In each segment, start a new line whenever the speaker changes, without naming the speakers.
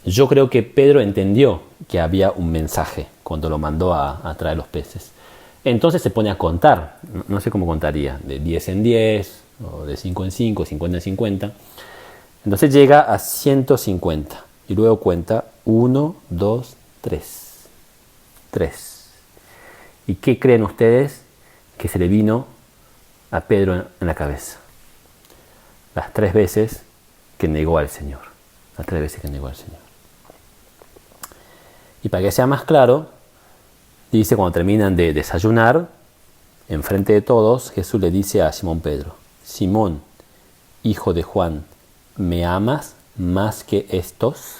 Yo creo que Pedro entendió que había un mensaje cuando lo mandó a traer los peces. Entonces se pone a contar, no sé cómo contaría, de 10 en 10, o de 5 en 5, 50 en 50. Entonces llega a 150 y luego cuenta 1, 2, 3. 3. ¿Y qué creen ustedes que se le vino a Pedro en la cabeza? Las 3 veces que negó al Señor. Las 3 veces que negó al Señor. Y para que sea más claro, dice cuando terminan de desayunar, enfrente de todos, Jesús le dice a Simón Pedro: Simón, hijo de Juan, ¿me amas más que estos?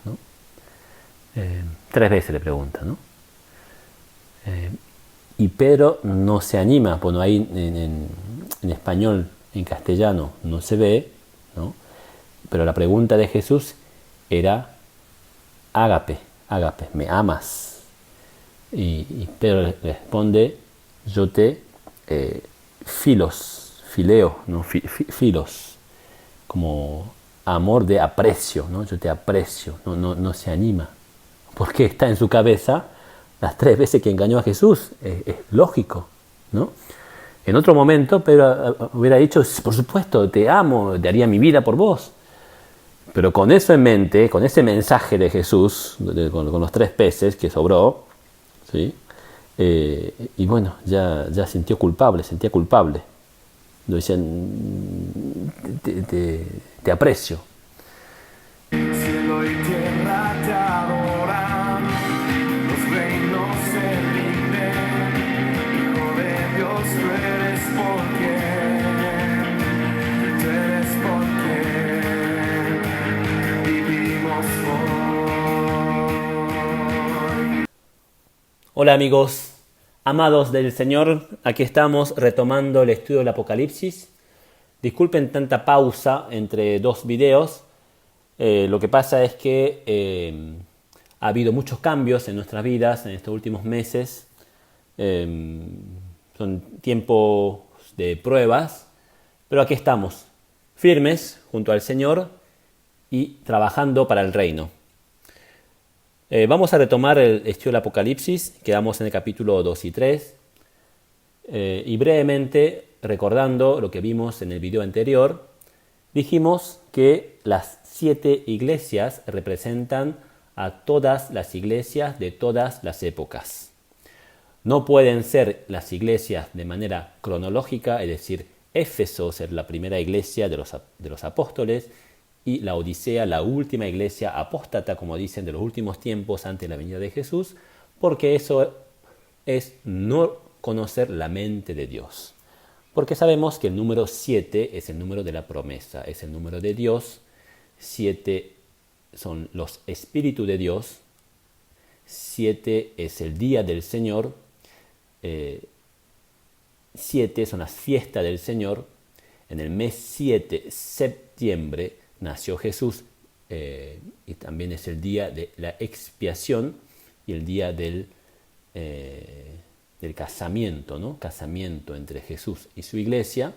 ¿No? 3 veces le pregunta, ¿no? Y Pedro no se anima, bueno, ahí en español, en castellano no se ve, ¿no? Pero la pregunta de Jesús era ágape, ágape, ¿me amas? Y Pedro le responde: yo te fileo, ¿no? Filos, como amor de aprecio, ¿no? Yo te aprecio, no se anima, porque está en su cabeza las 3 veces que engañó a Jesús. Es lógico, ¿no? En otro momento Pedro hubiera dicho: por supuesto, te amo, daría mi vida por vos. Pero con eso en mente, con ese mensaje de Jesús, con los 3 peces que sobró, ¿sí? Y bueno, ya sentía culpable. Lo decían: te aprecio.
Cielo y tierra te adoran, los reinos se rinden, Hijo de Dios tú eres porque vivimos hoy.
Hola amigos, amados del Señor, aquí estamos retomando el estudio del Apocalipsis. Disculpen tanta pausa entre 2 videos. Lo que pasa es que ha habido muchos cambios en nuestras vidas en estos últimos meses. Son tiempos de pruebas, pero aquí estamos, firmes junto al Señor y trabajando para el reino. Vamos a retomar el estudio del Apocalipsis, quedamos en el capítulo 2 y 3, y brevemente recordando lo que vimos en el video anterior, dijimos que las 7 iglesias representan a todas las iglesias de todas las épocas. No pueden ser las iglesias de manera cronológica, es decir, Éfeso ser la primera iglesia de los apóstoles y la Odisea la última iglesia apóstata, como dicen, de los últimos tiempos antes de la venida de Jesús, porque eso es no conocer la mente de Dios. Porque sabemos que el número 7 es el número de la promesa, es el número de Dios. 7 son los espíritus de Dios. 7 es el día del Señor. 7 son las fiestas del Señor. En el mes 7, septiembre, nació Jesús. Y también es el día de la expiación y el día del casamiento, ¿no? Casamiento entre Jesús y su iglesia,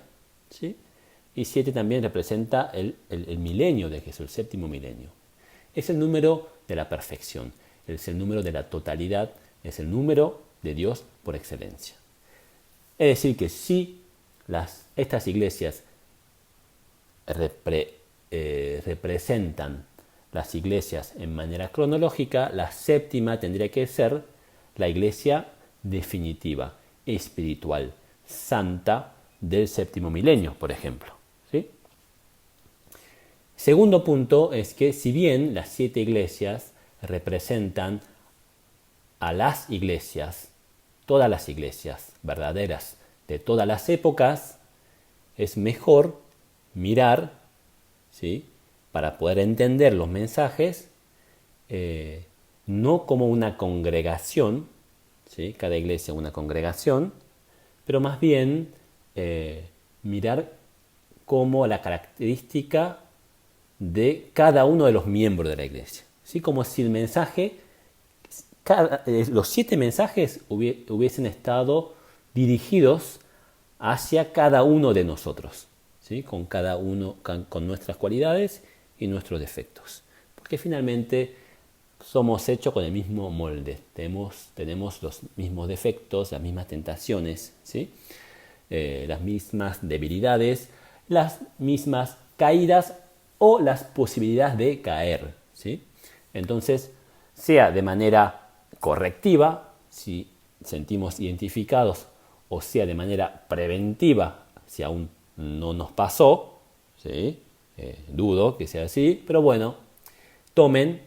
¿sí? Y 7 también representa el milenio de Jesús, el séptimo milenio. Es el número de la perfección, es el número de la totalidad, es el número de Dios por excelencia. Es decir, que si estas iglesias representan las iglesias en manera cronológica, la séptima tendría que ser la iglesia definitiva, espiritual, santa del séptimo milenio, por ejemplo, ¿sí? Segundo punto es que si bien las 7 iglesias representan a las iglesias, todas las iglesias verdaderas de todas las épocas, es mejor mirar, ¿sí?, para poder entender los mensajes, no como una congregación, ¿sí?, cada iglesia es una congregación, pero más bien mirar como la característica de cada uno de los miembros de la iglesia, ¿sí? Como si el mensaje, los 7 mensajes hubiesen estado dirigidos hacia cada uno de nosotros, ¿sí? Con cada uno, con nuestras cualidades y nuestros defectos. que finalmente somos hechos con el mismo molde, tenemos los mismos defectos, las mismas tentaciones, ¿sí? Las mismas debilidades, las mismas caídas o las posibilidades de caer, ¿sí? Entonces, sea de manera correctiva, si sentimos identificados, o sea de manera preventiva, si aún no nos pasó, ¿sí? Dudo que sea así, pero bueno, tomen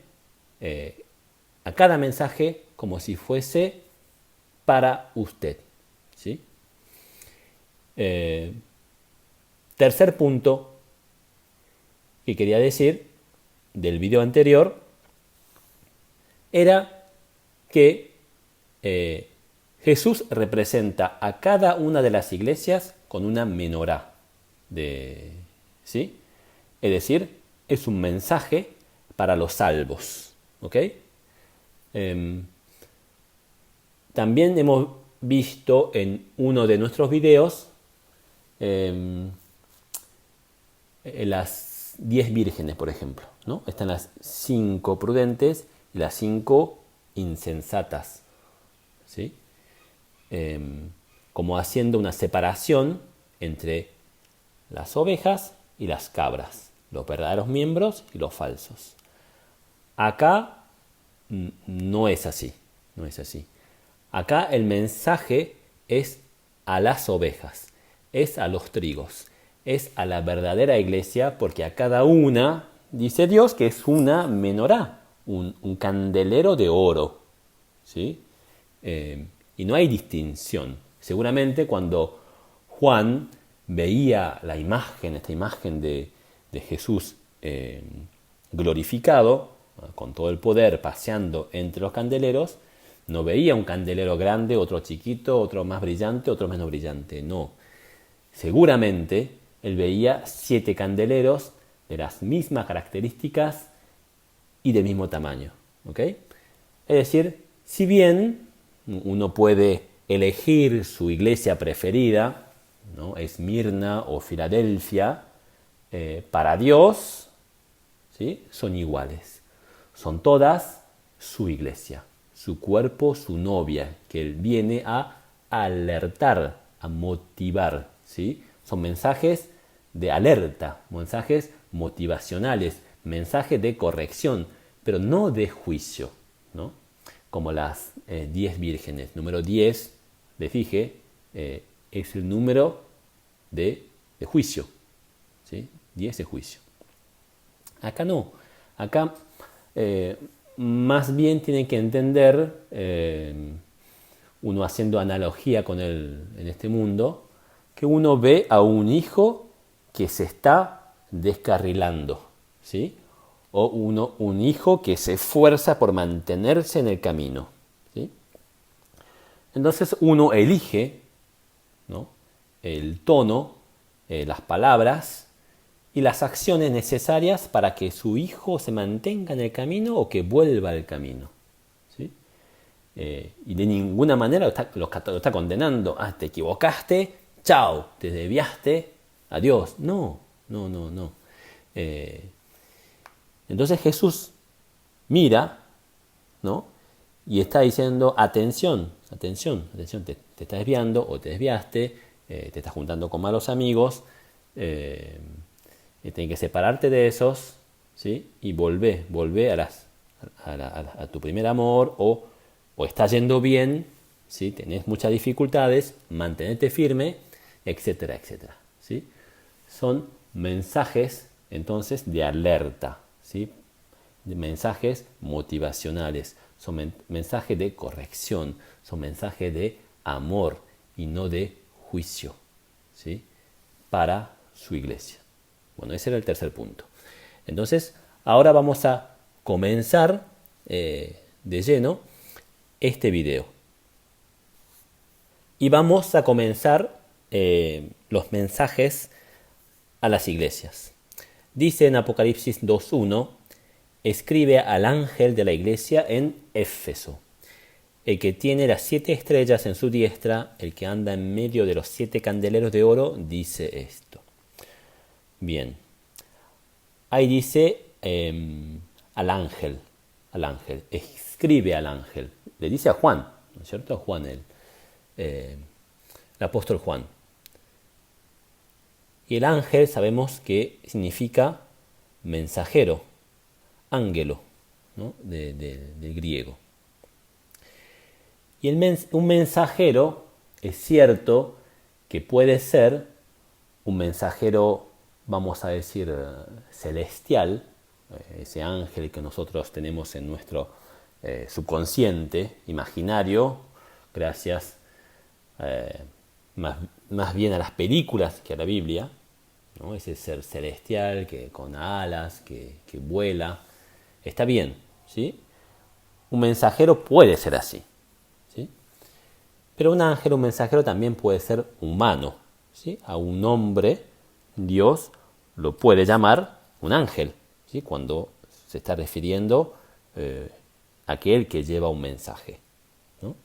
a cada mensaje como si fuese para usted, ¿sí? Tercer punto que quería decir del video anterior era que Jesús representa a cada una de las iglesias con una menorá, ¿sí? Es decir, es un mensaje para los salvos, ¿ok? También hemos visto en uno de nuestros videos las 10 vírgenes, por ejemplo, ¿no? Están las 5 prudentes y las 5 insensatas, ¿sí? Como haciendo una separación entre las ovejas y las cabras, los verdaderos miembros y los falsos. Acá no es así, no es así. Acá el mensaje es a las ovejas, es a los trigos, es a la verdadera iglesia, porque a cada una dice Dios que es una menorá, un candelero de oro, ¿sí? Y no hay distinción. Seguramente cuando Juan veía la imagen, esta imagen de Jesús glorificado, con todo el poder paseando entre los candeleros, no veía un candelero grande, otro chiquito, otro más brillante, otro menos brillante, no. Seguramente él veía 7 candeleros de las mismas características y del mismo tamaño, ¿ok? Es decir, si bien uno puede elegir su iglesia preferida, ¿no? Esmirna o Filadelfia, para Dios, ¿sí? Son iguales. Son todas su iglesia, su cuerpo, su novia, que Él viene a alertar, a motivar, ¿sí? Son mensajes de alerta, mensajes motivacionales, mensajes de corrección, pero no de juicio, ¿no? Como las 10 vírgenes. Número 10, les dije, es el número de juicio, ¿sí? 10 de juicio. Acá no, acá más bien tienen que entender, uno haciendo analogía con él en este mundo, que uno ve a un hijo que se está descarrilando, ¿sí? O un hijo que se esfuerza por mantenerse en el camino, ¿sí? Entonces uno elige, ¿no? El tono, las palabras y las acciones necesarias para que su hijo se mantenga en el camino o que vuelva al camino, ¿sí? Y de ninguna manera lo está condenando. Ah, te equivocaste, chao, te desviaste, adiós. No. Entonces Jesús mira, ¿no? Y está diciendo, atención, te estás desviando o te desviaste, te estás juntando con malos amigos, tienes que separarte de esos, ¿sí? Y volvé a tu primer amor, o está yendo bien, ¿sí? Tenés muchas dificultades, mantenete firme, etcétera, etcétera, ¿sí? Son mensajes entonces de alerta, ¿sí? De mensajes motivacionales, son mensajes de corrección, son mensajes de amor y no de juicio, ¿sí? Para su iglesia. Bueno, ese era el tercer punto. Entonces, ahora vamos a comenzar de lleno este video. Y vamos a comenzar los mensajes a las iglesias. Dice en Apocalipsis 2:1, escribe al ángel de la iglesia en Éfeso, el que tiene las 7 estrellas en su diestra, el que anda en medio de los 7 candeleros de oro, dice esto. Bien, ahí dice al ángel, escribe al ángel, le dice a Juan, ¿no es cierto? A Juan, el apóstol Juan. Y el ángel sabemos que significa mensajero, ángelo, ¿no? Del griego. Y un mensajero es cierto que puede ser un mensajero, vamos a decir, celestial, ese ángel que nosotros tenemos en nuestro subconsciente, imaginario, gracias más bien a las películas que a la Biblia, ¿no? Ese ser celestial que con alas, que vuela, está bien, ¿sí? Un mensajero puede ser así, ¿sí? Pero un ángel, un mensajero también puede ser humano, ¿sí? A un hombre Dios lo puede llamar un ángel, ¿sí? Cuando se está refiriendo a aquel que lleva un mensaje, ¿no?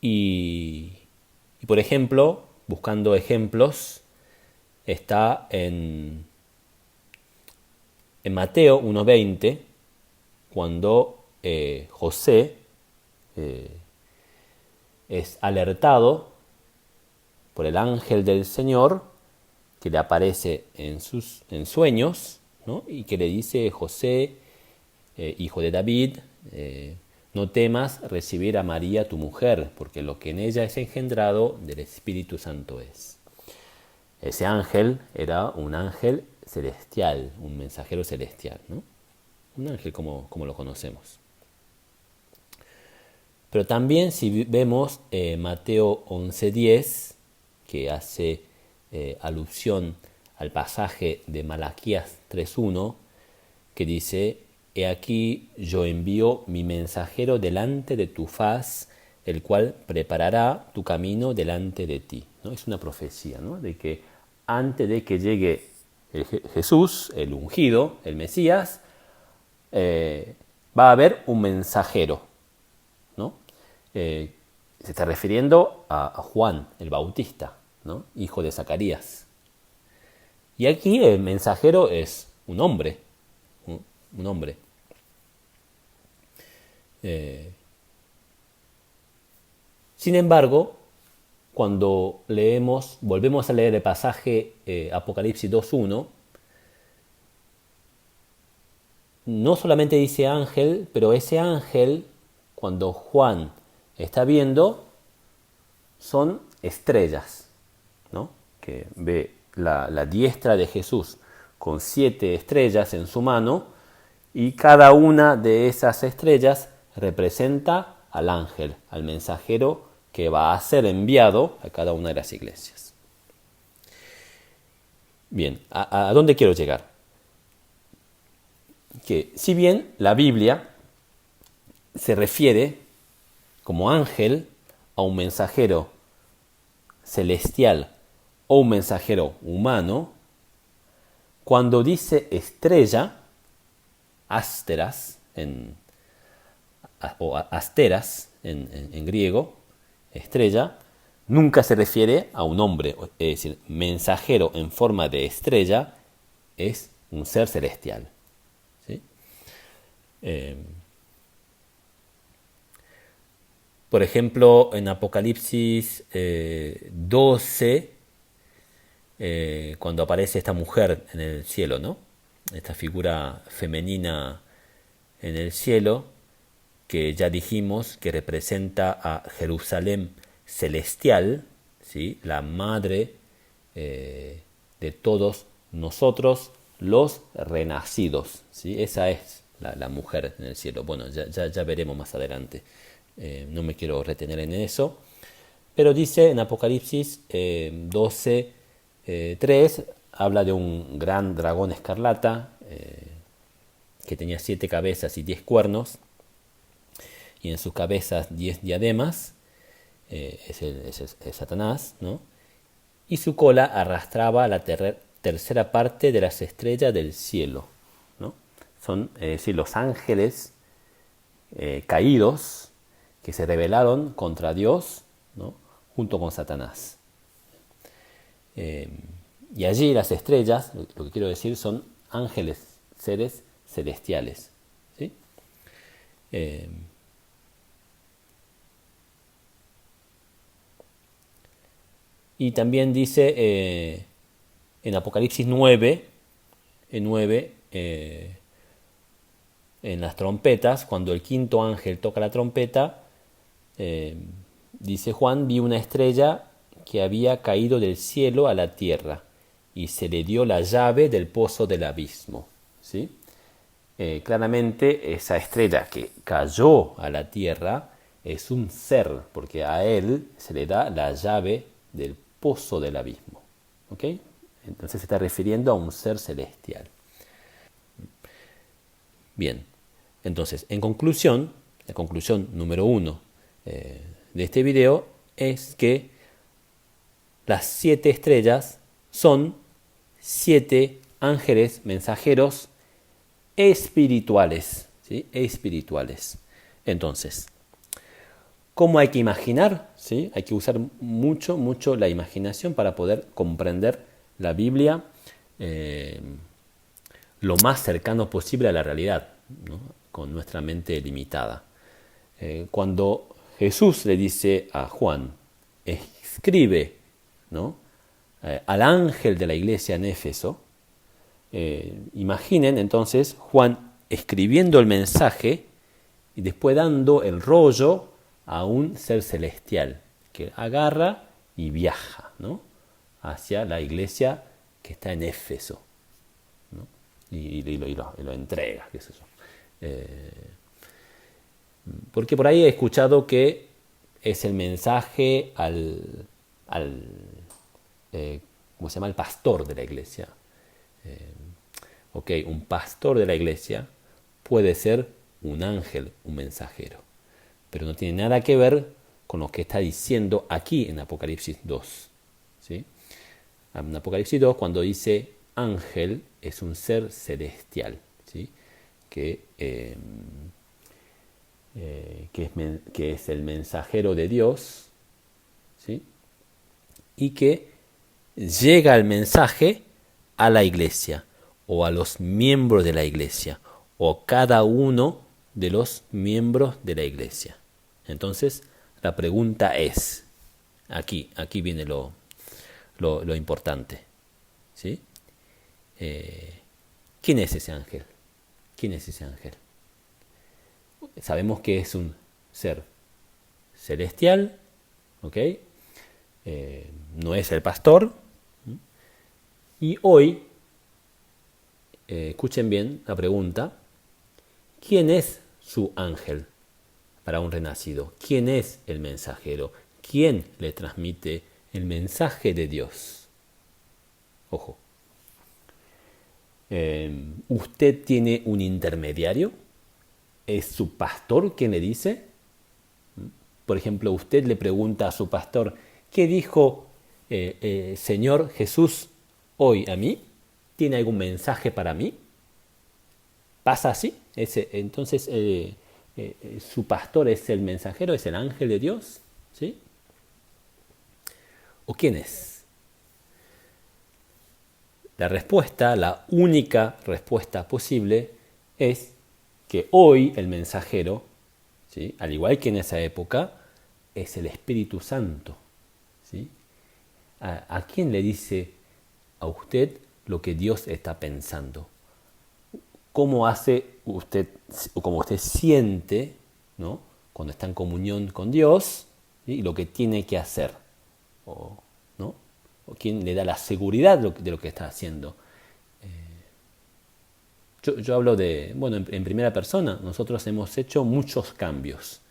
Y por ejemplo, buscando ejemplos, está en Mateo 1:20, cuando José es alertado por el ángel del Señor que le aparece en sueños, ¿no? Y que le dice: José, hijo de David, no temas recibir a María tu mujer, porque lo que en ella es engendrado del Espíritu Santo es. Ese ángel era un ángel celestial, un mensajero celestial, ¿no? Un ángel como lo conocemos. Pero también si vemos Mateo 11:10, que hace alusión al pasaje de Malaquías 3:1, que dice: He aquí yo envío mi mensajero delante de tu faz, el cual preparará tu camino delante de ti, ¿no? Es una profecía, ¿no? De que antes de que llegue Jesús, el ungido, el Mesías, va a haber un mensajero, ¿no? Se está refiriendo a Juan el Bautista, ¿no? Hijo de Zacarías. Y aquí el mensajero es un hombre, un hombre. Sin embargo, cuando volvemos a leer el pasaje Apocalipsis 2:1, no solamente dice ángel, pero ese ángel, cuando Juan está viendo, son estrellas, ¿no? Que ve la diestra de Jesús con 7 estrellas en su mano, y cada una de esas estrellas representa al ángel, al mensajero que va a ser enviado a cada una de las iglesias. Bien, ¿a dónde quiero llegar? Que si bien la Biblia se refiere como ángel a un mensajero celestial o un mensajero humano, cuando dice estrella, asteras o asteras en griego, estrella, nunca se refiere a un hombre. Es decir, mensajero en forma de estrella es un ser celestial, ¿sí? Por ejemplo, en Apocalipsis 12, cuando aparece esta mujer en el cielo, ¿no? Esta figura femenina en el cielo, que ya dijimos que representa a Jerusalén celestial, ¿sí? La madre de todos nosotros, los renacidos, ¿sí? Esa es la mujer en el cielo. Bueno, ya veremos más adelante. No me quiero retener en eso. Pero dice en Apocalipsis 12:3, habla de un gran dragón escarlata que tenía 7 cabezas y 10 cuernos, y en sus cabezas 10 diademas. Es Satanás, ¿no? Y su cola arrastraba la tercera parte de las estrellas del cielo, ¿no? Son, es decir, los ángeles caídos que se rebelaron contra Dios, ¿no? Junto con Satanás. Y allí las estrellas, lo que quiero decir, son ángeles seres celestiales, ¿sí? Y también dice en Apocalipsis 9, en las trompetas, cuando el quinto ángel toca la trompeta, dice Juan, vi una estrella que había caído del cielo a la tierra y se le dio la llave del pozo del abismo, ¿sí? Claramente esa estrella que cayó a la tierra es un ser, porque a él se le da la llave del pozo del abismo, ¿ok? Entonces se está refiriendo a un ser celestial. Bien, entonces, en conclusión, la conclusión número 1 de este video es que las 7 estrellas son 7 ángeles mensajeros espirituales, ¿sí? Espirituales. Entonces, ¿cómo hay que imaginar? ¿Sí? Hay que usar mucho la imaginación para poder comprender la Biblia lo más cercano posible a la realidad, ¿no? Con nuestra mente limitada. Cuando Jesús le dice a Juan, escribe, ¿no? Al ángel de la iglesia en Éfeso, imaginen entonces Juan escribiendo el mensaje y después dando el rollo a un ser celestial que agarra y viaja, ¿no? Hacia la iglesia que está en Éfeso, ¿no? y lo entrega, qué sé yo. Porque por ahí he escuchado que es el mensaje ¿cómo se llama? El pastor de la iglesia. Ok, un pastor de la iglesia puede ser un ángel, un mensajero, pero no tiene nada que ver con lo que está diciendo aquí en Apocalipsis 2, ¿sí? En Apocalipsis 2, cuando dice ángel, es un ser celestial, ¿sí? que es el mensajero de Dios, ¿sí? Y que llega el mensaje a la iglesia o a los miembros de la iglesia o cada uno de los miembros de la iglesia. Entonces la pregunta es, aquí viene lo importante, ¿sí? ¿Quién es ese ángel? ¿Quién es ese ángel? Sabemos que es un ser celestial, ¿ok? No es el pastor. Y hoy, escuchen bien la pregunta, ¿quién es su ángel para un renacido? ¿Quién es el mensajero? ¿Quién le transmite el mensaje de Dios? Ojo. ¿Usted tiene un intermediario? ¿Es su pastor quien le dice? Por ejemplo, usted le pregunta a su pastor, ¿qué dijo Señor Jesús hoy a mí? ¿Tiene algún mensaje para mí? ¿Pasa así? Entonces, ¿su pastor es el mensajero, es el ángel de Dios? ¿Sí? ¿O quién es? La respuesta, la única respuesta posible es que hoy el mensajero, ¿sí? Al igual que en esa época, es el Espíritu Santo, ¿sí? ¿A quién le dice a usted lo que Dios está pensando? ¿Cómo hace usted, o cómo usted siente, ¿no? Cuando está en comunión con Dios, ¿sí? Y lo que tiene que hacer? ¿No? ¿O quién le da la seguridad de lo que está haciendo? Yo hablo en primera persona. Nosotros hemos hecho muchos cambios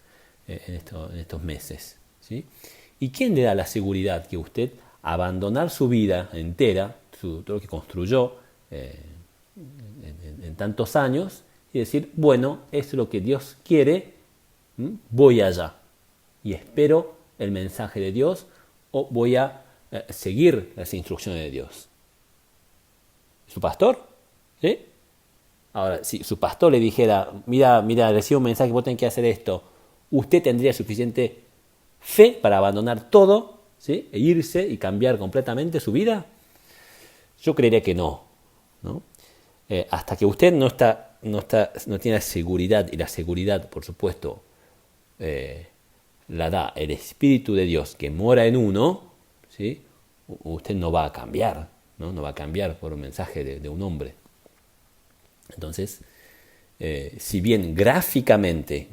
en estos meses, ¿sí? ¿Y quién le da la seguridad que usted abandonar su vida entera, todo lo que construyó en tantos años, y decir, bueno, es lo que Dios quiere, voy allá y espero el mensaje de Dios o voy a seguir las instrucciones de Dios? ¿Su pastor? ¿Sí? Ahora, si su pastor le dijera, mira, recibo un mensaje, vos tenés que hacer esto, ¿usted tendría suficiente fe para abandonar todo, ¿sí? E irse y cambiar completamente su vida? Yo creería que no, ¿no? hasta que usted no tiene la seguridad, y la seguridad, por supuesto, la da el Espíritu de Dios que mora en uno, ¿sí? Usted no va a cambiar, ¿no? No va a cambiar por un mensaje de un hombre. Entonces, si bien gráficamente,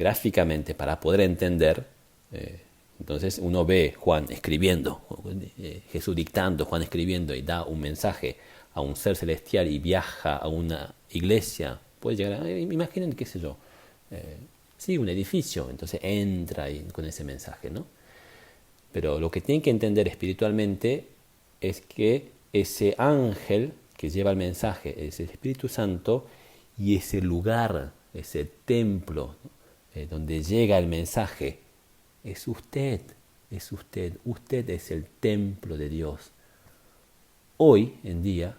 para poder entender, entonces uno ve Juan escribiendo, Jesús dictando, Juan escribiendo y da un mensaje a un ser celestial y viaja a una iglesia, puede llegar a, imaginen, qué sé yo, sí, un edificio, entonces entra ahí con ese mensaje, ¿no? Pero lo que tienen que entender espiritualmente es que ese ángel que lleva el mensaje es el Espíritu Santo, y ese lugar, ese templo, ¿no? Donde llega el mensaje, es usted, usted es el templo de Dios. Hoy en día,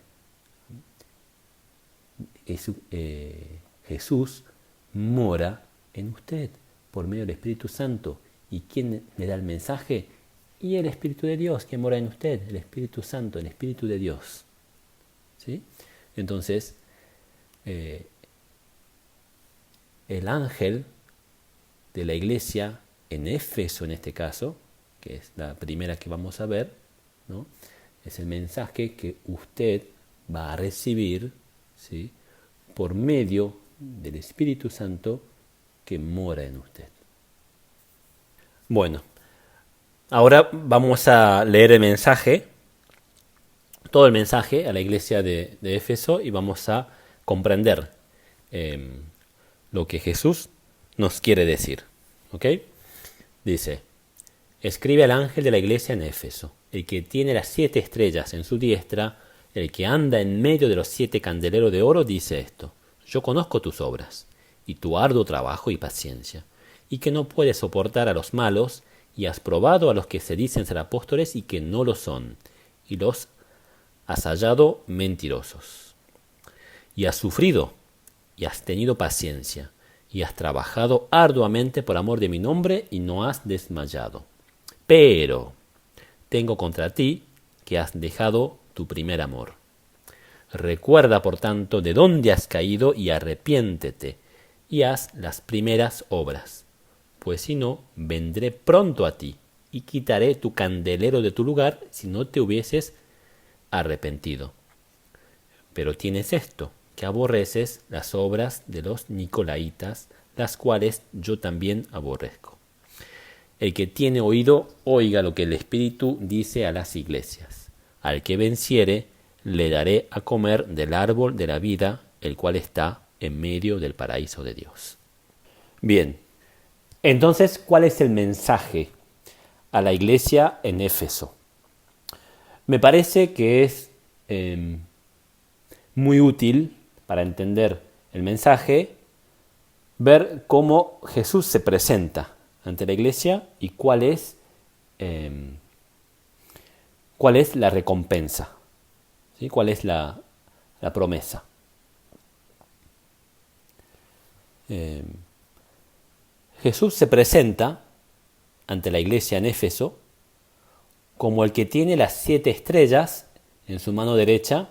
Jesús mora en usted por medio del Espíritu Santo. ¿Y quién le da el mensaje? Y el Espíritu de Dios que mora en usted, el Espíritu Santo, el Espíritu de Dios. ¿Sí? Entonces, el ángel de la iglesia en Éfeso, en este caso, que es la primera que vamos a ver, ¿no? Es el mensaje que usted va a recibir, ¿sí? Por medio del Espíritu Santo que mora en usted. Bueno, ahora vamos a leer el mensaje, todo el mensaje a la iglesia de Éfeso, y vamos a comprender lo que Jesús nos quiere decir. ¿Ok? Dice: escribe al ángel de la iglesia en Éfeso, el que tiene las 7 estrellas en su diestra, el que anda en medio de los 7 candeleros de oro, dice esto: yo conozco tus obras, y tu arduo trabajo y paciencia, y que no puedes soportar a los malos, y has probado a los que se dicen ser apóstoles y que no lo son, y los has hallado mentirosos. Y has sufrido, y has tenido paciencia, y has trabajado arduamente por amor de mi nombre, y no has desmayado. Pero tengo contra ti que has dejado tu primer amor. Recuerda, por tanto, de dónde has caído, y arrepiéntete, y haz las primeras obras. Pues si no, vendré pronto a ti, y quitaré tu candelero de tu lugar, si no te hubieses arrepentido. Pero tienes esto, que aborreces las obras de los nicolaitas, las cuales yo también aborrezco. El que tiene oído, oiga lo que el Espíritu dice a las iglesias. Al que venciere, le daré a comer del árbol de la vida, el cual está en medio del paraíso de Dios. Bien, entonces, ¿cuál es el mensaje a la iglesia en Éfeso? Me parece que es muy útil para entender el mensaje ver cómo Jesús se presenta ante la iglesia y cuál es la recompensa, ¿sí? ¿Cuál es la promesa? Jesús se presenta ante la iglesia en Éfeso como el que tiene las 7 estrellas en su mano derecha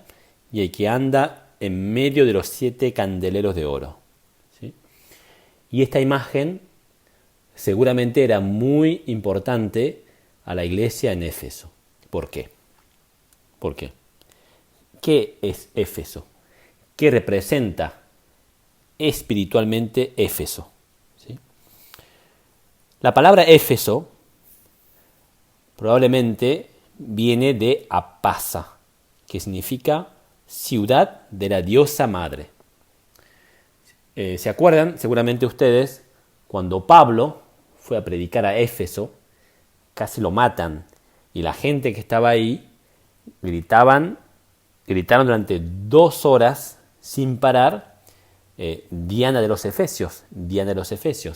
y el que anda en medio de los 7 candeleros de oro, ¿sí? Y esta imagen seguramente era muy importante a la iglesia en Éfeso. ¿Por qué? ¿Por qué? ¿Qué es Éfeso? ¿Qué representa espiritualmente Éfeso? ¿Sí? La palabra Éfeso probablemente viene de Apasa, que significa ciudad de la diosa madre. ¿Se acuerdan? Seguramente ustedes, cuando Pablo fue a predicar a Éfeso, casi lo matan, y la gente que estaba ahí gritaron durante 2 horas sin parar, Diana de los Efesios,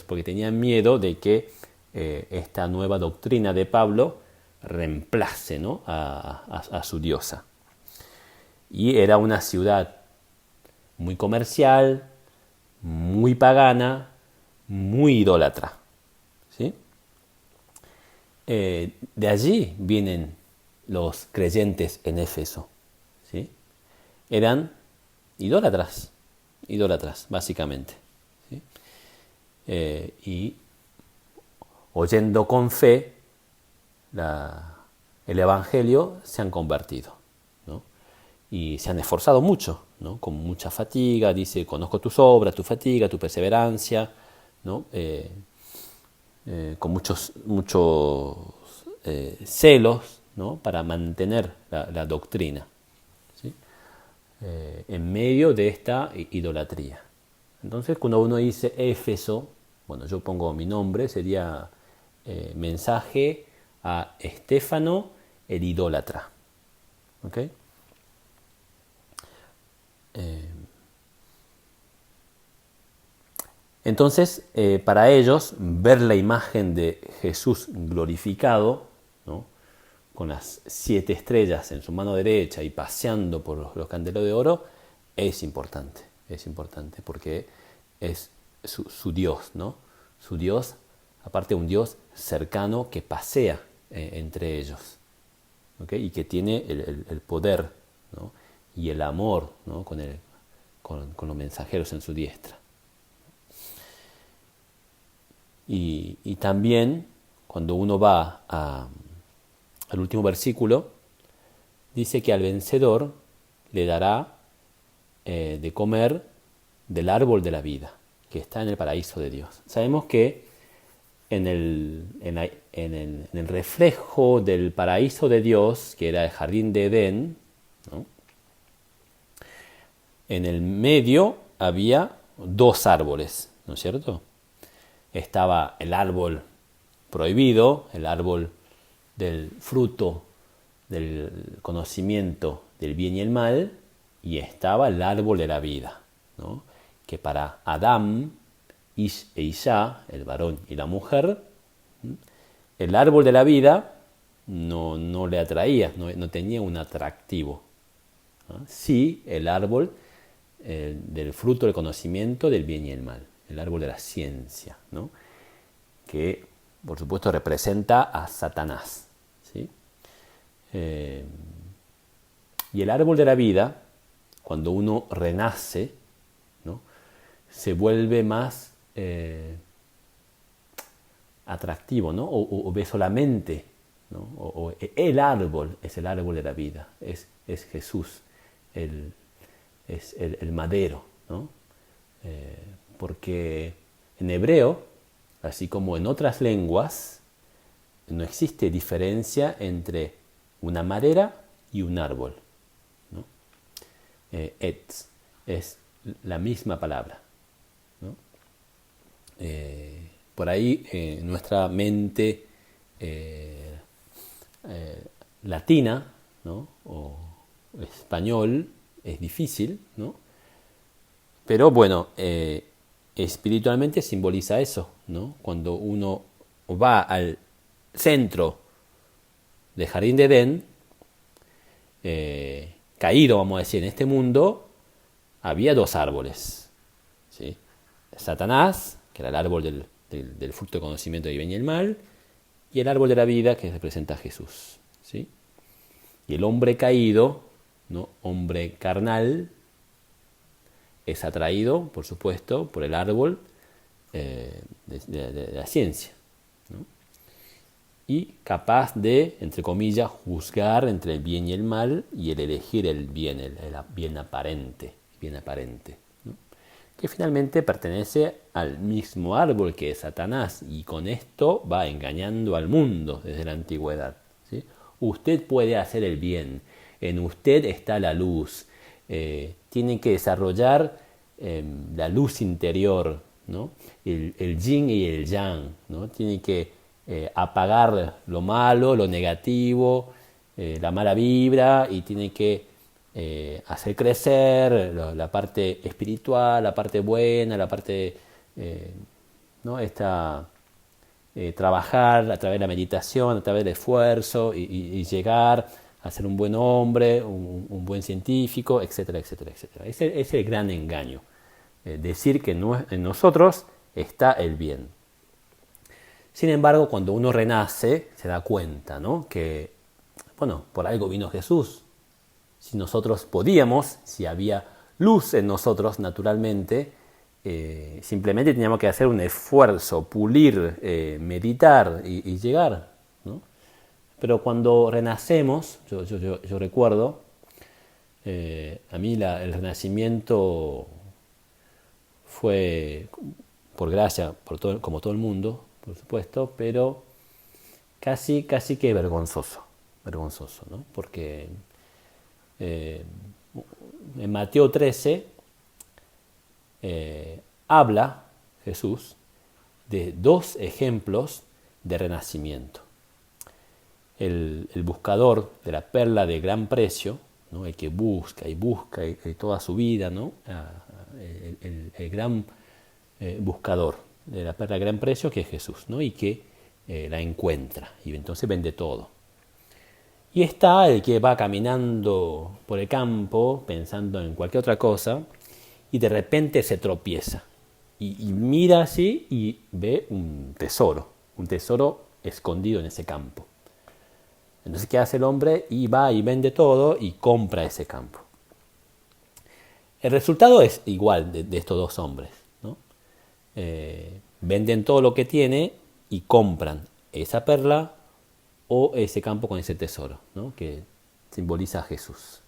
porque tenían miedo de que esta nueva doctrina de Pablo reemplace, ¿no? a su diosa. Y era una ciudad muy comercial, muy pagana, muy idólatra, ¿sí? De allí vienen los creyentes en Éfeso, ¿sí? Eran idólatras, básicamente. ¿Sí? Y oyendo con fe el Evangelio, se han convertido, ¿no? Y se han esforzado mucho, ¿no? Con mucha fatiga. Dice: conozco tus obras, tu fatiga, tu perseverancia, ¿no? Con muchos celos, ¿no? Para mantener la doctrina, ¿sí? En medio de esta idolatría. Entonces, cuando uno dice Éfeso, bueno, yo pongo mi nombre, sería mensaje a Estéfano el idólatra. ¿Ok? Entonces, para ellos, ver la imagen de Jesús glorificado, ¿no? Con las 7 estrellas en su mano derecha y paseando por los candelabros de oro, es importante porque es su Dios, ¿no? Su Dios, aparte un Dios cercano que pasea entre ellos, ¿okay? Y que tiene el poder, ¿no? Y el amor, ¿no? con los mensajeros en su diestra. Y también, cuando uno va al último versículo, dice que al vencedor le dará de comer del árbol de la vida, que está en el paraíso de Dios. Sabemos que en el reflejo del paraíso de Dios, que era el jardín de Edén, ¿no? En el medio había 2 árboles, ¿no es cierto? Estaba el árbol prohibido, el árbol del fruto del conocimiento del bien y el mal, y estaba el árbol de la vida, ¿no? Que para Adán e Isha, el varón y la mujer, el árbol de la vida no le atraía, no tenía un atractivo, ¿no? Sí, el árbol del fruto del conocimiento del bien y el mal, el árbol de la ciencia, ¿no? Que por supuesto representa a Satanás, ¿sí? Y el árbol de la vida, cuando uno renace, ¿no? Se vuelve más atractivo, ¿no? O ve solamente, ¿no? O el árbol es el árbol de la vida, es Jesús, es el madero, ¿no? Porque en hebreo, así como en otras lenguas, no existe diferencia entre una madera y un árbol, ¿no? Etz es la misma palabra, ¿no? Por ahí nuestra mente latina, ¿no? O español es difícil, ¿no? Pero bueno, espiritualmente simboliza eso, ¿no? Cuando uno va al centro del jardín de Edén, caído, vamos a decir, en este mundo, había 2 árboles, ¿sí? Satanás, que era el árbol del fruto de conocimiento del bien y el mal, y el árbol de la vida, que representa a Jesús, ¿sí? Y el hombre caído, ¿no? Hombre carnal, es atraído, por supuesto, por el árbol de la ciencia, ¿no? Y capaz de, entre comillas, juzgar entre el bien y el mal y el elegir el bien, el bien aparente, ¿no? Que finalmente pertenece al mismo árbol que es Satanás, y con esto va engañando al mundo desde la antigüedad, ¿sí? Usted puede hacer el bien, en usted está la luz, tiene que desarrollar la luz interior, ¿no? El yin y el yang, ¿no? Tiene que apagar lo malo, lo negativo, la mala vibra, y tiene que hacer crecer la parte espiritual, la parte buena, la parte, ¿no? Trabajar a través de la meditación, a través del esfuerzo, y llegar a ser un buen hombre, un buen científico, etcétera, etcétera, etcétera. Ese es el gran engaño. Decir que en nosotros está el bien. Sin embargo, cuando uno renace, se da cuenta, ¿no? Que, bueno, por algo vino Jesús. Si nosotros podíamos, si había luz en nosotros naturalmente, simplemente teníamos que hacer un esfuerzo, pulir, meditar y llegar, ¿no? Pero cuando renacemos, yo recuerdo, a mí el renacimiento fue por gracia, como todo el mundo, por supuesto, pero casi que vergonzoso, ¿no? Porque en Mateo 13 habla Jesús de dos ejemplos de renacimiento. El buscador de la perla de gran precio, ¿no? El que busca y toda su vida, ¿no? El gran buscador de la perla de gran precio, que es Jesús, ¿no? Y que la encuentra y entonces vende todo. Y está el que va caminando por el campo pensando en cualquier otra cosa y de repente se tropieza y mira así y ve un tesoro escondido en ese campo. Entonces, ¿qué hace el hombre? Y va y vende todo y compra ese campo. El resultado es igual de estos dos hombres, ¿no? Venden todo lo que tiene y compran esa perla o ese campo con ese tesoro, ¿no? Que simboliza a Jesús.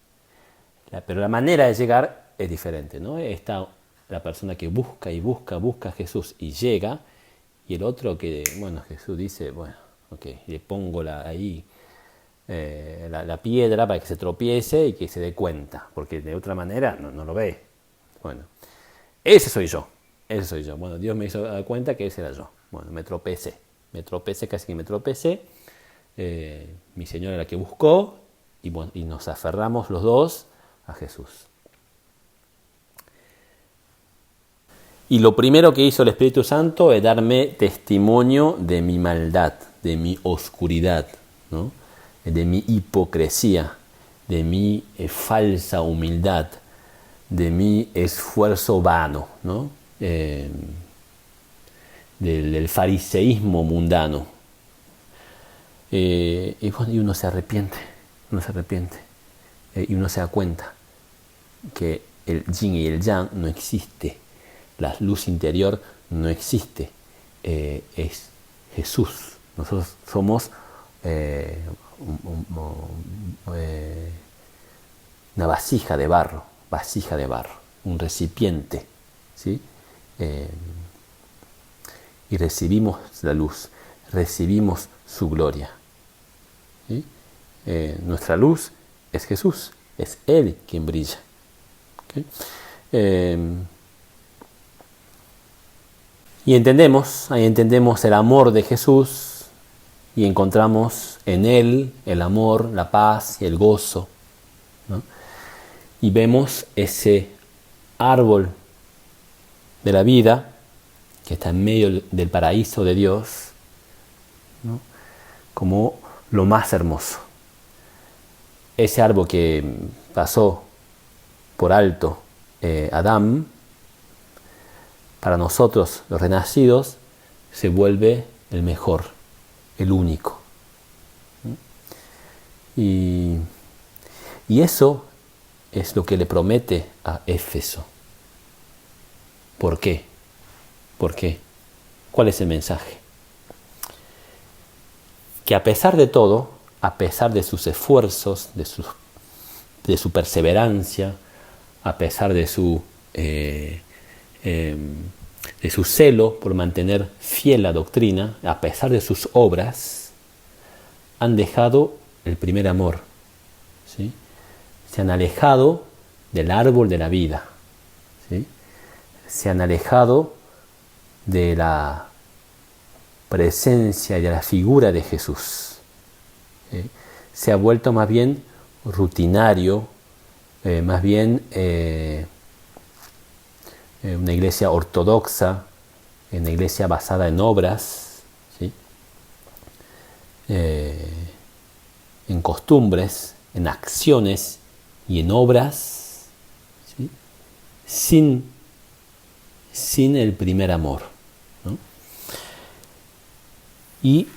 Pero la manera de llegar es diferente, ¿no? Está la persona que busca a Jesús y llega, y el otro que, bueno, Jesús dice, bueno, ok, le pongo ahí la piedra para que se tropiece y que se dé cuenta, porque de otra manera no lo ve. Bueno, ese soy yo. Bueno, Dios me hizo dar cuenta que ese era yo. Bueno, me tropecé, casi que me tropecé. Mi Señora era la que buscó y, bueno, y nos aferramos los dos a Jesús. Y lo primero que hizo el Espíritu Santo es darme testimonio de mi maldad, de mi oscuridad, ¿no? De mi hipocresía, de mi falsa humildad, de mi esfuerzo vano, ¿no? Del fariseísmo mundano. Y uno se arrepiente, y uno se da cuenta que el yin y el yang no existe, la luz interior no existe, es Jesús. Nosotros somos una vasija de barro, un recipiente, ¿sí? Y recibimos la luz, recibimos su gloria, ¿sí? Nuestra luz es Jesús, es Él quien brilla, ¿okay? Y ahí entendemos el amor de Jesús y encontramos en Él el amor, la paz y el gozo, ¿no? Y vemos ese árbol de la vida que está en medio del paraíso de Dios, ¿no? Como lo más hermoso. Ese árbol que pasó por alto Adán, para nosotros los renacidos se vuelve el mejor, el único. Y eso es lo que le promete a Éfeso. ¿Por qué? ¿Cuál es el mensaje? Que a pesar de todo, a pesar de sus esfuerzos, de su perseverancia, a pesar de su celo por mantener fiel la doctrina, a pesar de sus obras, han dejado el primer amor, ¿sí? Se han alejado del árbol de la vida, ¿sí? Se han alejado de la presencia y de la figura de Jesús, ¿sí? Se ha vuelto más bien rutinario, más bien una iglesia ortodoxa, una iglesia basada en obras, ¿sí? En costumbres, en acciones y en obras, ¿sí? Sin el primer amor, ¿no? Y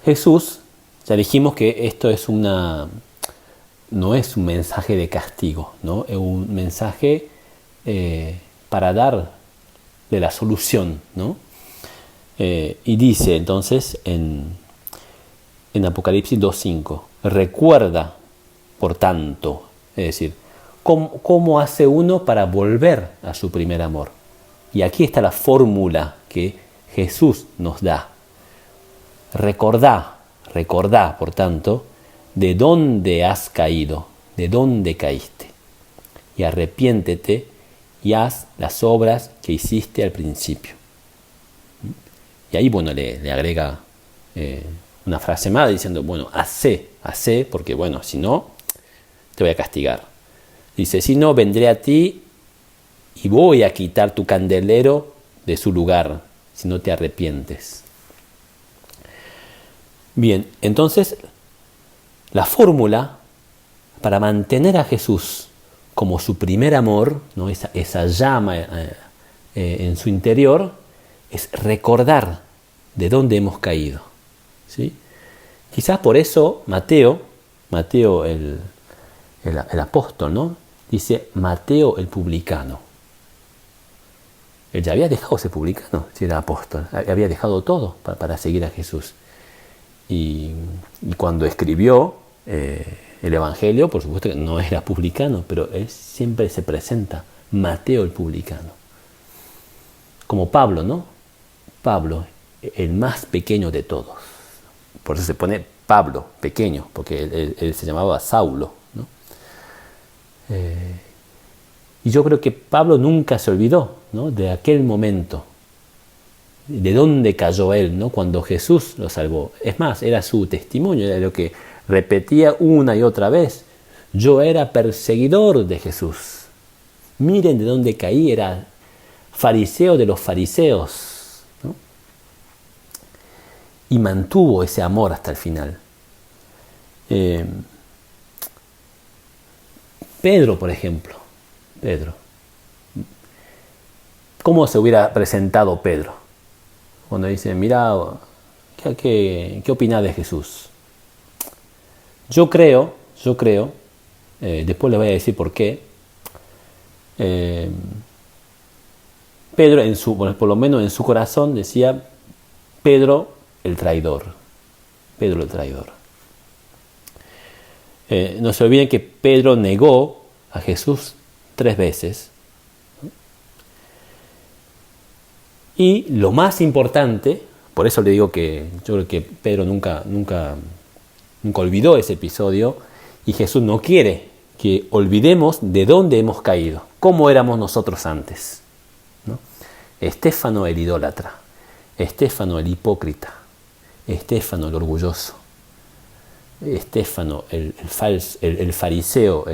Jesús, ya dijimos que esto es no es un mensaje de castigo, ¿no? Es un mensaje para darle la solución, ¿no? Y dice entonces en Apocalipsis 2.5, recuerda, por tanto, es decir, ¿cómo hace uno para volver a su primer amor? Y aquí está la fórmula que Jesús nos da. Recordá, por tanto, de dónde has caído, de dónde caíste. Y arrepiéntete y haz las obras que hiciste al principio. Y ahí, bueno, le agrega una frase más diciendo, bueno, hacé, porque, bueno, si no, te voy a castigar. Dice, si no, vendré a ti y voy a quitar tu candelero de su lugar, si no te arrepientes. Bien, entonces, la fórmula para mantener a Jesús como su primer amor, ¿no? esa llama en su interior, es recordar de dónde hemos caído, ¿sí? Quizás por eso Mateo el apóstol, ¿no? Dice Mateo el publicano. Él ya había dejado ese publicano, si era apóstol, había dejado todo para seguir a Jesús. Y cuando escribió el Evangelio, por supuesto que no era publicano, pero él siempre se presenta Mateo el publicano. Como Pablo, ¿no? Pablo, el más pequeño de todos. Por eso se pone Pablo, pequeño, porque él se llamaba Saulo, ¿no? Y yo creo que Pablo nunca se olvidó, ¿no? De aquel momento, de dónde cayó él, ¿no? Cuando Jesús lo salvó. Es más, era su testimonio, era lo que repetía una y otra vez. Yo era perseguidor de Jesús. Miren de dónde caí, era fariseo de los fariseos, ¿no? Y mantuvo ese amor hasta el final. Pedro, por ejemplo. Pedro. ¿Cómo se hubiera presentado Pedro? Cuando dice, mira, ¿qué opinás de Jesús? Yo creo, después les voy a decir por qué. Pedro, por lo menos en su corazón, decía, Pedro el traidor. Pedro el traidor. No se olviden que Pedro negó a Jesús 3 veces. Y lo más importante, por eso le digo que yo creo que Pedro nunca olvidó ese episodio, y Jesús no quiere que olvidemos de dónde hemos caído, cómo éramos nosotros antes, ¿no? Estéfano el idólatra, Estéfano el hipócrita, Estéfano el orgulloso, Estéfano el fariseo.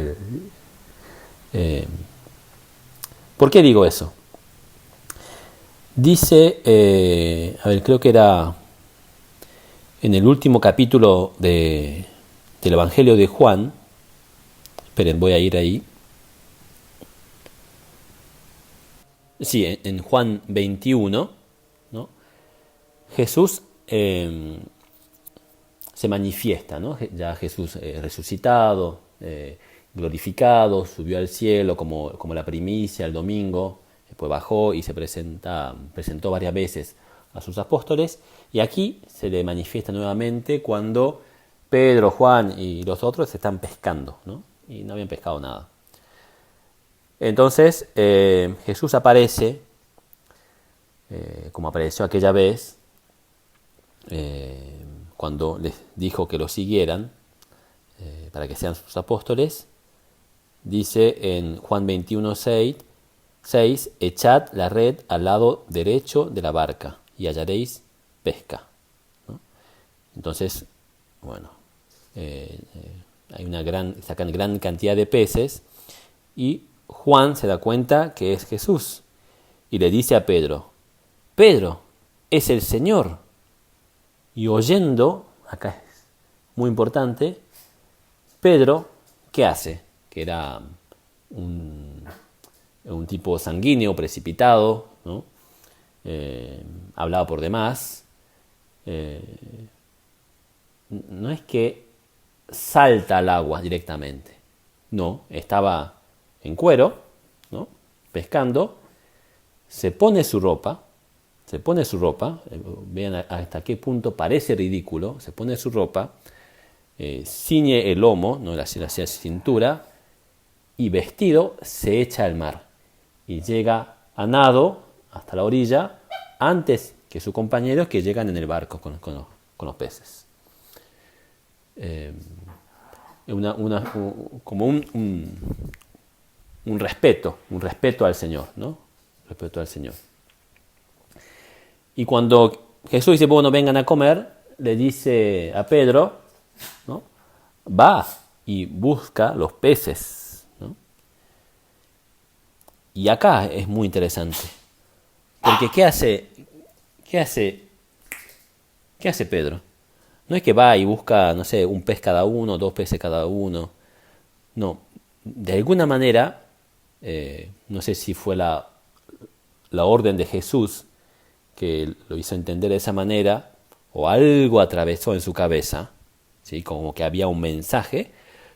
¿Por qué digo eso? Dice, creo que era en el último capítulo del Evangelio de Juan. Esperen, voy a ir ahí. Sí, en Juan 21, ¿no? Jesús se manifiesta, ¿no? Ya Jesús resucitado, glorificado, subió al cielo como la primicia el domingo. Después bajó y se presentó varias veces a sus apóstoles, y aquí se le manifiesta nuevamente cuando Pedro, Juan y los otros están pescando, ¿no? Y no habían pescado nada. Entonces Jesús aparece, como apareció aquella vez, cuando les dijo que lo siguieran, para que sean sus apóstoles. Dice en Juan 21:6, echad la red al lado derecho de la barca y hallaréis pesca, ¿no? Entonces, bueno, hay una gran cantidad de peces, y Juan se da cuenta que es Jesús y le dice a Pedro, Pedro, es el Señor. Y oyendo, acá es muy importante, Pedro, ¿qué hace? Que era un tipo sanguíneo, precipitado, ¿no? Hablaba por demás. No es que salta al agua directamente, no, estaba en cuero, ¿no? pescando, se pone su ropa, vean hasta qué punto parece ridículo, se pone su ropa, ciñe el lomo, no la cintura, y vestido se echa al mar y llega a nado hasta la orilla antes que sus compañeros que llegan en el barco con los peces. Como un respeto al Señor, ¿no? Respeto al Señor. Y cuando Jesús dice, bueno, vengan a comer, le dice a Pedro, ¿no? Va y busca los peces, ¿no? Y acá es muy interesante, porque ¿qué hace Pedro? No es que va y busca, no sé, un pez cada uno, 2 peces cada uno. No, de alguna manera, no sé si fue la orden de Jesús que lo hizo entender de esa manera, o algo atravesó en su cabeza, ¿sí? Como que había un mensaje,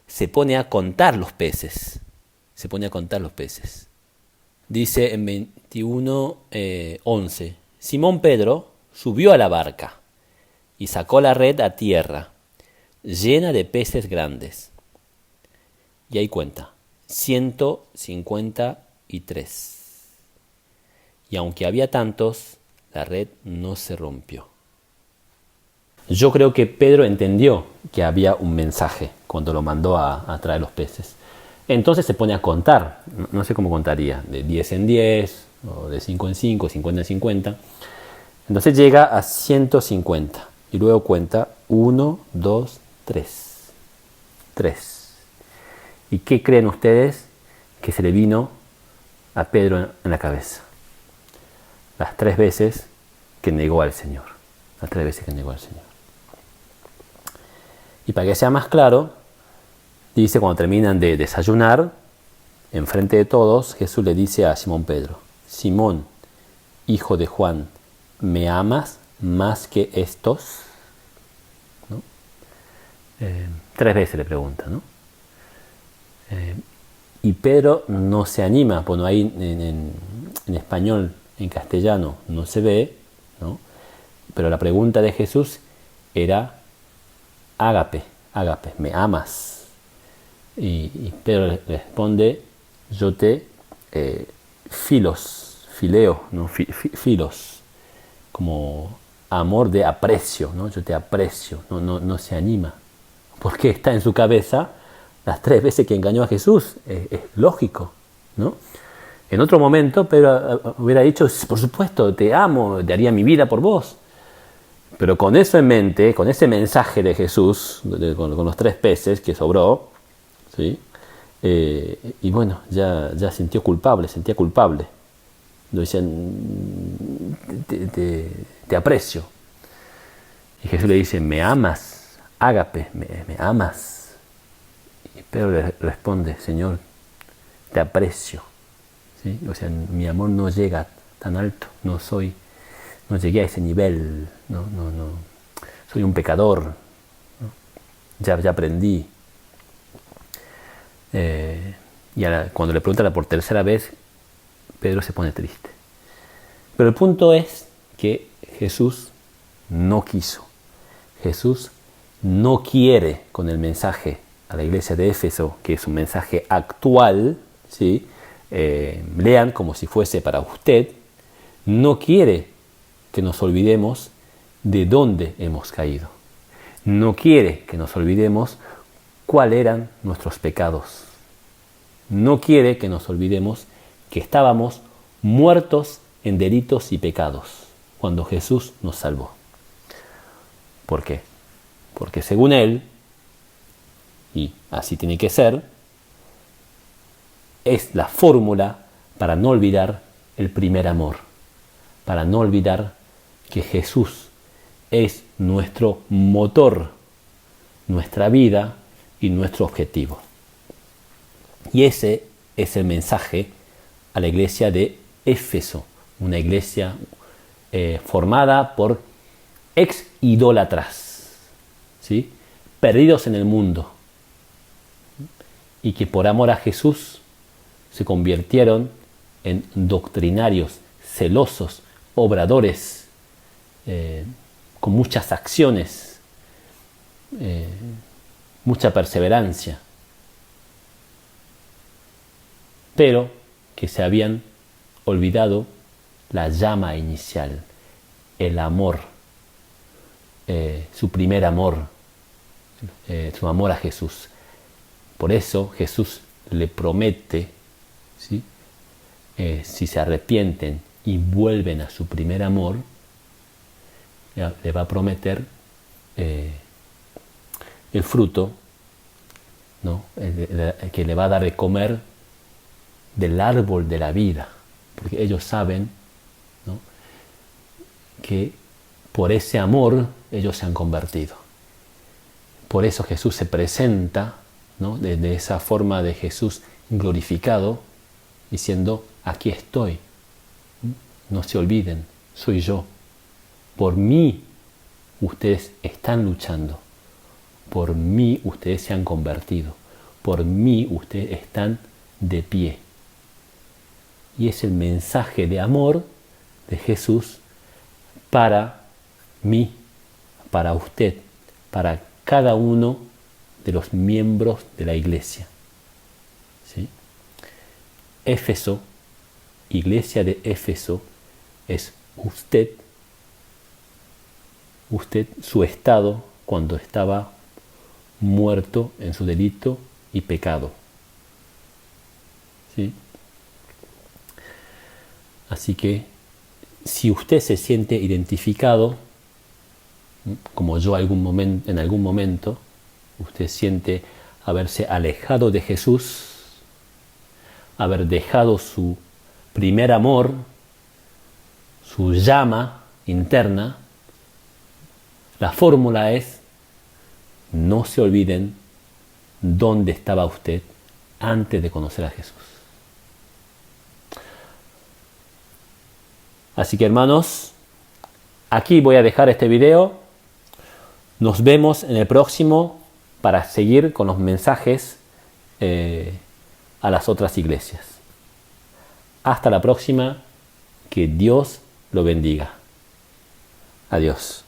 se pone a contar los peces. Dice en 21:11, Simón Pedro subió a la barca y sacó la red a tierra, llena de peces grandes. Y ahí cuenta, 153. Y aunque había tantos, la red no se rompió. Yo creo que Pedro entendió que había un mensaje cuando lo mandó a traer los peces. Entonces se pone a contar, no sé cómo contaría, de 10 en 10, o de 5 en 5, 50 en 50. Entonces llega a 150 y luego cuenta 1, 2, 3. 3. ¿Y qué creen ustedes que se le vino a Pedro en la cabeza? Las 3 veces que negó al Señor. Y para que sea más claro, dice cuando terminan de desayunar, enfrente de todos, Jesús le dice a Simón Pedro, Simón, hijo de Juan, ¿me amas más que estos? ¿No? 3 veces le pregunta, ¿no? Y Pedro no se anima, bueno, ahí en español, en castellano no se ve, ¿no? Pero la pregunta de Jesús era ágape, ¿me amas? Y Pedro responde, yo te fileo, ¿no? Filos, como amor de aprecio, ¿no? Yo te aprecio, no se anima, porque está en su cabeza las 3 veces que engañó a Jesús, es lógico, ¿no? En otro momento Pedro hubiera dicho, por supuesto, te amo, daría mi vida por vos. Pero con eso en mente, con ese mensaje de Jesús, con los 3 peces que sobró, ¿sí? Y bueno, ya sentía culpable. Lo decían, te aprecio. Y Jesús le dice, ¿me amas? Ágape, ¿me amas? Y Pedro le responde, Señor, te aprecio. ¿Sí? O sea, mi amor no llega tan alto, no llegué a ese nivel, no, soy un pecador, ¿no? Ya aprendí. Y cuando le preguntan por 3.ª vez, Pedro se pone triste. Pero el punto es que Jesús no quiso. Jesús no quiere con el mensaje a la iglesia de Éfeso, que es un mensaje actual, ¿sí? Lean como si fuese para usted, no quiere que nos olvidemos de dónde hemos caído. No quiere que nos olvidemos cuáles eran nuestros pecados. No quiere que nos olvidemos que estábamos muertos en delitos y pecados cuando Jesús nos salvó. ¿Por qué? Porque según Él, y así tiene que ser, es la fórmula para no olvidar el primer amor, para no olvidar que Jesús es nuestro motor, nuestra vida y nuestro objetivo. Y ese es el mensaje a la iglesia de Éfeso, una iglesia formada por ex-idólatras, ¿sí? Perdidos en el mundo, y que por amor a Jesús se convirtieron en doctrinarios, celosos, obradores, con muchas acciones, mucha perseverancia, pero que se habían olvidado la llama inicial, el amor, su primer amor, su amor a Jesús. Por eso Jesús le promete, ¿sí? Si se arrepienten y vuelven a su primer amor, le va a prometer el fruto, ¿no? Que le va a dar de comer del árbol de la vida, porque ellos saben, ¿no?, que por ese amor ellos se han convertido. Por eso Jesús se presenta, ¿no?, de esa forma de Jesús glorificado, diciendo: aquí estoy, no se olviden, soy yo. Por mí ustedes están luchando, por mí ustedes se han convertido, por mí ustedes están de pie. Y es el mensaje de amor de Jesús para mí, para usted, para cada uno de los miembros de la iglesia. ¿Sí? Éfeso, iglesia de Éfeso, es usted, su estado cuando estaba muerto en su delito y pecado. ¿Sí? Así que si usted se siente identificado, como yo en algún momento, usted siente haberse alejado de Jesús, haber dejado su primer amor, su llama interna, la fórmula es: no se olviden dónde estaba usted antes de conocer a Jesús. Así que, hermanos, aquí voy a dejar este video. Nos vemos en el próximo para seguir con los mensajes a las otras iglesias. Hasta la próxima. Que Dios lo bendiga. Adiós.